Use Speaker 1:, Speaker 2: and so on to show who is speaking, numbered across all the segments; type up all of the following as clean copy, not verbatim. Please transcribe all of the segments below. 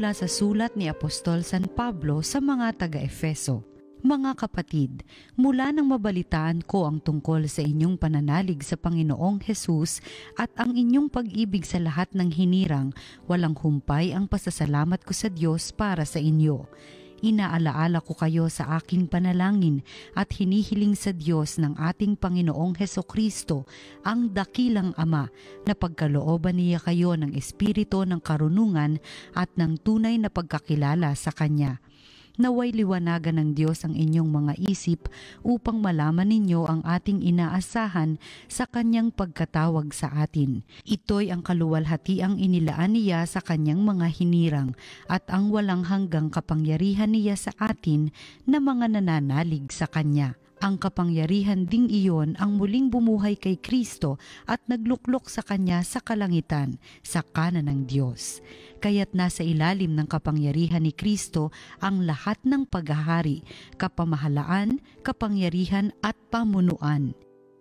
Speaker 1: mula sa sulat ni Apostol San Pablo sa mga taga-Efeso. Mga kapatid, mula nang mabalitaan ko ang tungkol sa inyong pananalig sa Panginoong Hesus at ang inyong pag-ibig sa lahat ng hinirang, walang humpay ang pasasalamat ko sa Diyos para sa inyo. Inaalaala ko kayo sa aking panalangin at hinihiling sa Diyos ng ating Panginoong Hesukristo, ang dakilang Ama, na pagkalooban niya kayo ng espiritu ng karunungan at ng tunay na pagkakilala sa Kanya. Naway liwanagan ng Diyos ang inyong mga isip upang malaman ninyo ang ating inaasahan sa Kanyang pagkatawag sa atin. Ito'y ang kaluwalhatiang inilaan niya sa Kanyang mga hinirang at ang walang hanggang kapangyarihan niya sa atin na mga nananalig sa Kanya. Ang kapangyarihan ding iyon ang muling bumuhay kay Kristo at nagluklok sa Kanya sa kalangitan, sa kanan ng Diyos. Kaya't nasa ilalim ng kapangyarihan ni Kristo ang lahat ng paghahari, kapamahalaan, kapangyarihan at pamunuan.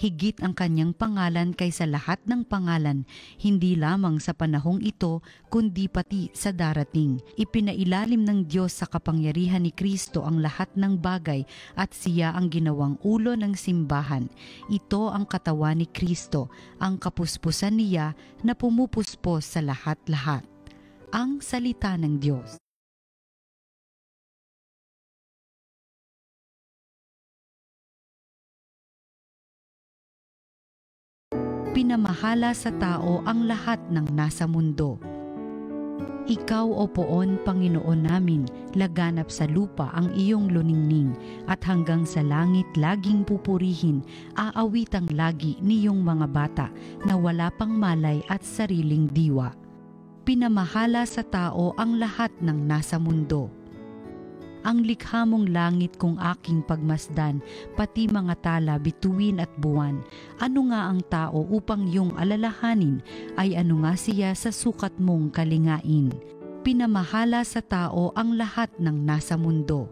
Speaker 1: Higit ang Kanyang pangalan kaysa lahat ng pangalan, hindi lamang sa panahong ito, kundi pati sa darating. Ipinailalim ng Diyos sa kapangyarihan ni Kristo ang lahat ng bagay at siya ang ginawang ulo ng simbahan. Ito ang katawan ni Kristo, ang kapuspusan niya na pumupuspos sa lahat-lahat. Ang salita ng Diyos. Pinamahala sa tao ang lahat ng nasa mundo. Ikaw, O Poon, Panginoon namin, laganap sa lupa ang iyong luningning, at hanggang sa langit laging pupurihin, aawitang lagi niyong mga bata na wala pang malay at sariling diwa. Pinamahala sa tao ang lahat ng nasa mundo. Ang likha mong langit kung aking pagmasdan, pati mga tala, bituin at buwan. Ano nga ang tao upang iyong alalahanin, ay ano nga siya sa sukat mong kalingain. Pinamahala sa tao ang lahat ng nasa mundo.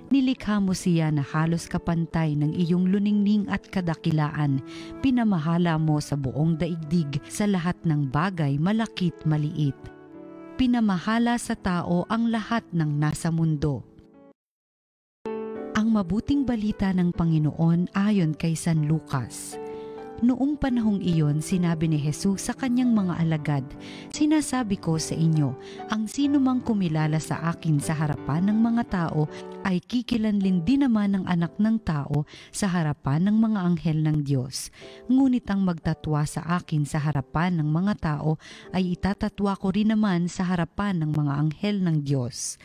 Speaker 1: Nilikha mo siya na halos kapantay ng iyong luningning at kadakilaan. Pinamahala mo sa buong daigdig sa lahat ng bagay malakit maliit. Pinamahala sa tao ang lahat ng nasa mundo. Ang mabuting balita ng Panginoon ayon kay San Lucas. Noong panahong iyon, sinabi ni Jesus sa kanyang mga alagad, "Sinasabi ko sa inyo, ang sino mang kumilala sa akin sa harapan ng mga tao, ay kikilanlin din naman ng Anak ng Tao sa harapan ng mga anghel ng Diyos. Ngunit ang magtatwa sa akin sa harapan ng mga tao, ay itatatwa ko rin naman sa harapan ng mga anghel ng Diyos.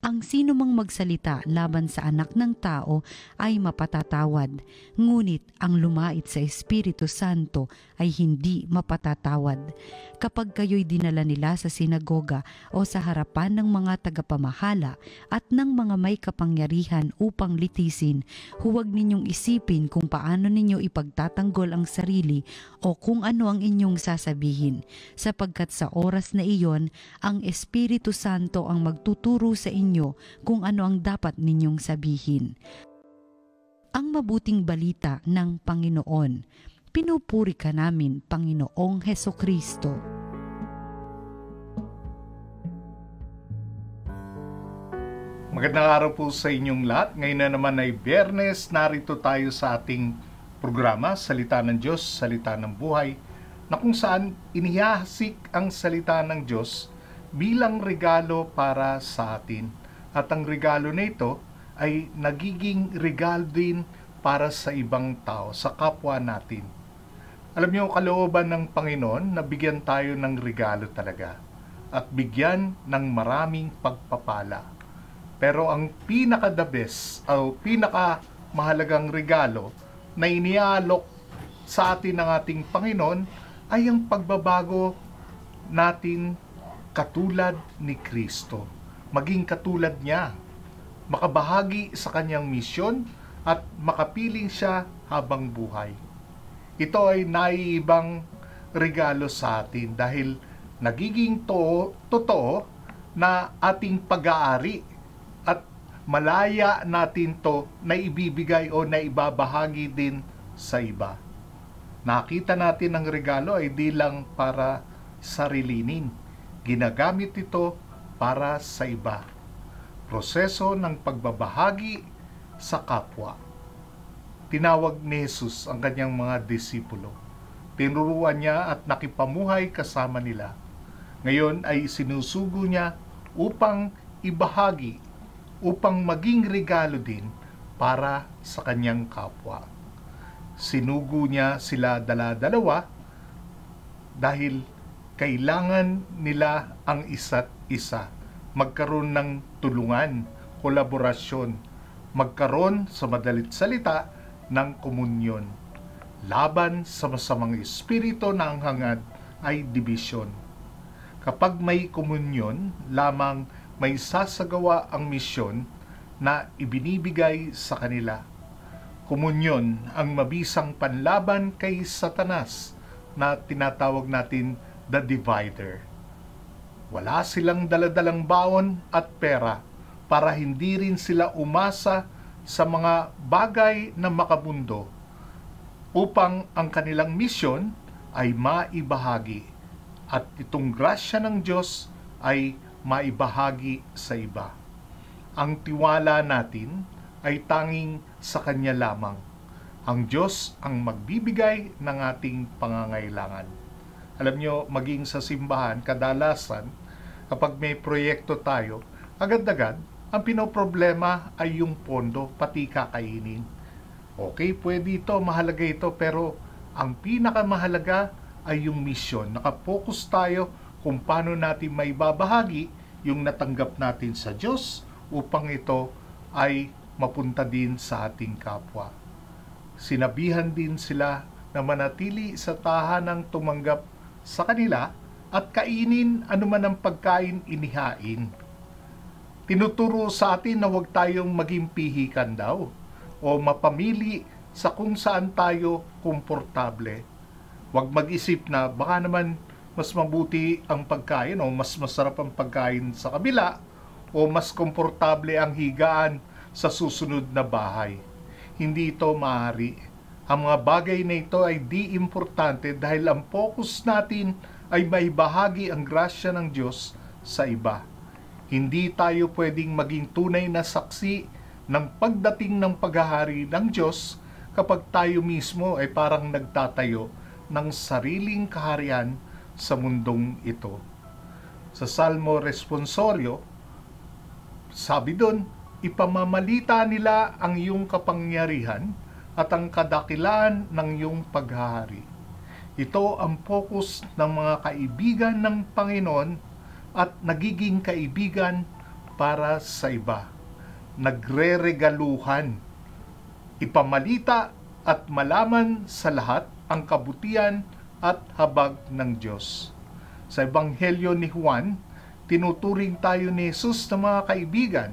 Speaker 1: Ang sino mang magsalita laban sa Anak ng Tao ay mapatatawad, ngunit ang lumait sa Espiritu Santo ay hindi mapatatawad. Kapag kayo'y dinala nila sa sinagoga o sa harapan ng mga tagapamahala at ng mga may kapangyarihan upang litisin, huwag ninyong isipin kung paano ninyo ipagtatanggol ang sarili o kung ano ang inyong sasabihin, sapagkat sa oras na iyon, ang Espiritu Santo ang magtuturo sa inyo kung ano ang dapat ninyong sabihin." Ang mabuting balita ng Panginoon. Pinupuri ka namin, Panginoong Hesukristo.
Speaker 2: Magandang araw po sa inyong lahat. Ngayon na naman ay Biyernes, narito tayo sa ating programa, Salita ng Diyos, Salita ng Buhay, na kung saan inihahasik ang salita ng Diyos bilang regalo para sa atin. At ang regalo na ito ay nagiging regalo din para sa ibang tao, sa kapwa natin. Alam niyo, kalooban ng Panginoon na bigyan tayo ng regalo talaga at bigyan ng maraming pagpapala. Pero ang pinaka-the best o pinaka-mahalagang regalo na iniaalok sa atin ng ating Panginoon ay ang pagbabago natin katulad ni Kristo. Maging katulad niya, makabahagi sa kanyang misyon at makapiling siya habang buhay. Ito ay naiibang regalo sa atin dahil nagiging totoo na ating pag-aari at malaya natin to na ibibigay o na ibabahagi din sa iba. Nakita natin ang regalo ay di lang para sarilinin. Ginagamit ito para sa iba. Proseso ng pagbabahagi sa kapwa. Tinawag ni Jesus ang kanyang mga disipulo. Tinuruan niya at nakipamuhay kasama nila. Ngayon ay sinusugo niya upang ibahagi, upang maging regalo din para sa kanyang kapwa. Sinugo niya sila dala-dalawa dahil kailangan nila ang isa't isa. Magkaroon ng tulungan, kolaborasyon, magkaroon sa madalit salita ng komunyon. Laban sa masamang espiritu na ang hangad ay dibisyon. Kapag may komunyon, lamang may sasagawa ang misyon na ibinibigay sa kanila. Komunyon ang mabisang panlaban kay Satanas na tinatawag natin the divider. Wala silang daladalang baon at pera para hindi rin sila umasa sa mga bagay na makabundo upang ang kanilang misyon ay maibahagi at itong grasya ng Diyos ay maibahagi sa iba. Ang tiwala natin ay tanging sa Kanya lamang. Ang Diyos ang magbibigay ng ating pangangailangan. Alam nyo, maging sa simbahan, kadalasan, kapag may proyekto tayo, agad-agad, ang pinoproblema ay yung pondo, pati kakainin. Okay, pwede ito, mahalaga ito, pero ang pinakamahalaga ay yung misyon. Nakapokus tayo kung paano natin may babahagi yung natanggap natin sa Diyos upang ito ay mapunta din sa ating kapwa. Sinabihan din sila na manatili sa tahanang tumanggap sa kanila at kainin anuman ang pagkain inihain. Tinuturo sa atin na huwag tayong maging pihikan daw o mapamili sa kung saan tayo komportable. Huwag mag-isip na baka naman mas mabuti ang pagkain o mas masarap ang pagkain sa kabila o mas komportable ang higaan sa susunod na bahay. Hindi ito maaari. Ang mga bagay na ito ay di importante dahil ang focus natin ay maibahagi ang grasya ng Diyos sa iba. Hindi tayo pwedeng maging tunay na saksi ng pagdating ng paghahari ng Diyos kapag tayo mismo ay parang nagtatayo ng sariling kaharian sa mundong ito. Sa Salmo Responsorio, sabi doon, ipamamalita nila ang iyong kapangyarihan at ang kadakilaan ng iyong paghahari. Ito ang focus ng mga kaibigan ng Panginoon at nagiging kaibigan para sa iba. Nagre-regaluhan, ipamalita at malaman sa lahat ang kabutihan at habag ng Diyos. Sa Ebanghelyo ni Juan, tinuturing tayo ni Jesus na mga kaibigan.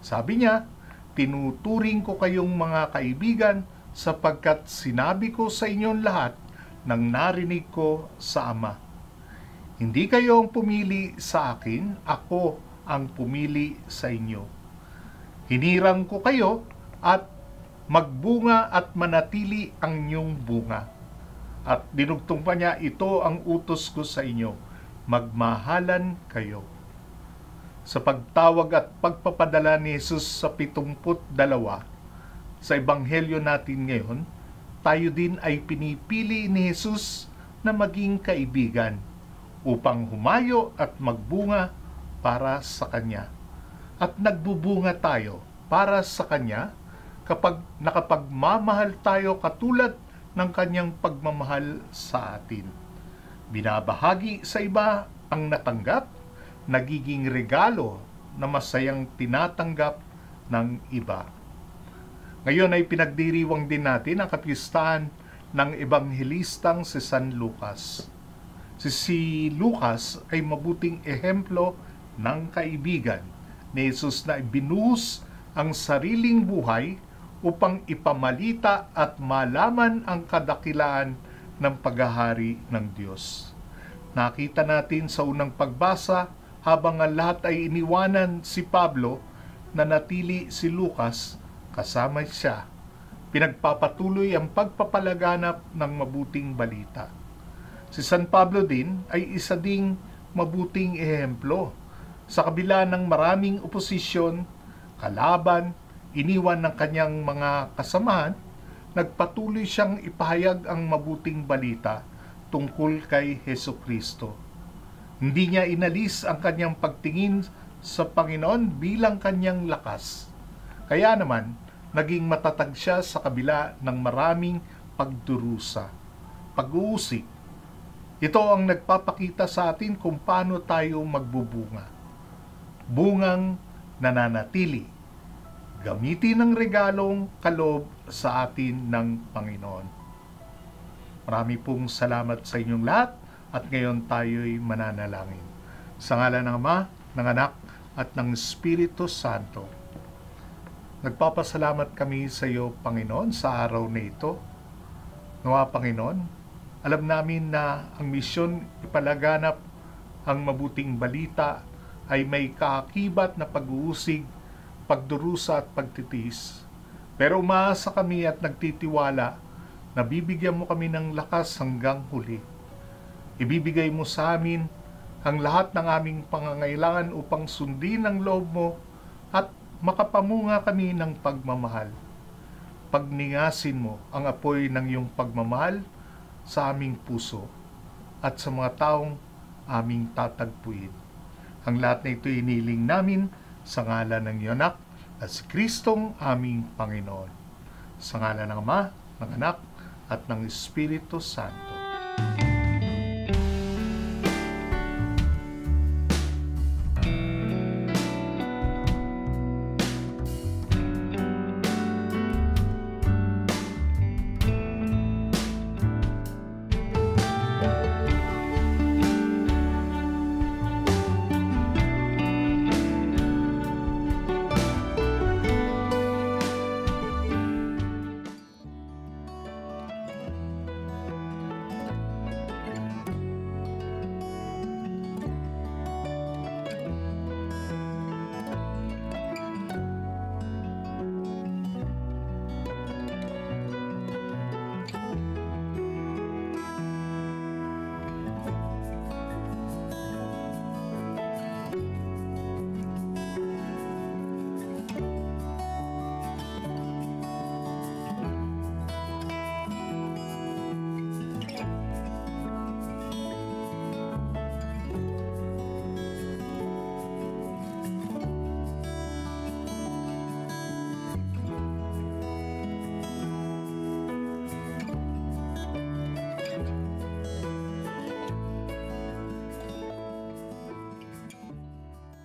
Speaker 2: Sabi niya, tinuturing ko kayong mga kaibigan sapagkat sinabi ko sa inyong lahat ng narinig ko sa Ama. Hindi kayo ang pumili sa akin, ako ang pumili sa inyo. Hinirang ko kayo at magbunga at manatili ang inyong bunga. At dinugtong pa niya, ito ang utos ko sa inyo, magmahalan kayo. Sa pagtawag at pagpapadala ni Jesus sa 72, sa Ebanghelyo natin ngayon, tayo din ay pinipili ni Jesus na maging kaibigan upang humayo at magbunga para sa Kanya. At nagbubunga tayo para sa Kanya kapag nakapagmamahal tayo katulad ng Kanyang pagmamahal sa atin. Binabahagi sa iba ang natanggap, nagiging regalo na masayang tinatanggap ng iba. Ngayon ay pinagdiriwang din natin ang kapistahan ng ebanghelistang si San Lucas. Si Lucas ay mabuting ehemplo ng kaibigan ni Jesus na ibinuhos ang sariling buhay upang ipamalita at malaman ang kadakilaan ng paghahari ng Diyos. Nakita natin sa unang pagbasa, habang ang lahat ay iniwanan si Pablo, na natili si Lucas kasama siya. Pinagpapatuloy ang pagpapalaganap ng mabuting balita. Si San Pablo din ay isa ding mabuting ehemplo. Sa kabila ng maraming oposisyon, kalaban, iniwan ng kanyang mga kasamahan, nagpatuloy siyang ipahayag ang mabuting balita tungkol kay Hesukristo. Hindi niya inalis ang kanyang pagtingin sa Panginoon bilang kanyang lakas. Kaya naman, naging matatag siya sa kabila ng maraming pagdurusa, pag-uusig. Ito ang nagpapakita sa atin kung paano tayo magbubunga. Bungang nananatili. Gamitin ang regalong kaloob sa atin ng Panginoon. Marami pong salamat sa inyong lahat at ngayon tayo'y mananalangin. Sa ngalan ng Ama, ng Anak, at ng Espiritu Santo. Nagpapasalamat kami sa iyo, Panginoon, sa araw na ito. Nawa, Panginoon, alam namin na ang misyon ipalaganap ang mabuting balita ay may kaakibat na pag-uusig, pagdurusa at pagtitiis. Pero umaasa kami at nagtitiwala na bibigyan mo kami ng lakas hanggang huli. Ibibigay mo sa amin ang lahat ng aming pangangailangan upang sundin ang loob mo at makapamunga kami ng pagmamahal. Pagningasin mo ang apoy ng iyong pagmamahal sa aming puso at sa mga taong aming tatagpuin. Ang lahat na ito iniling namin sa ngalan ng iyong anak at si Kristong aming Panginoon. Sa ngalan ng Ama, ng Anak, at ng Espiritu Santo.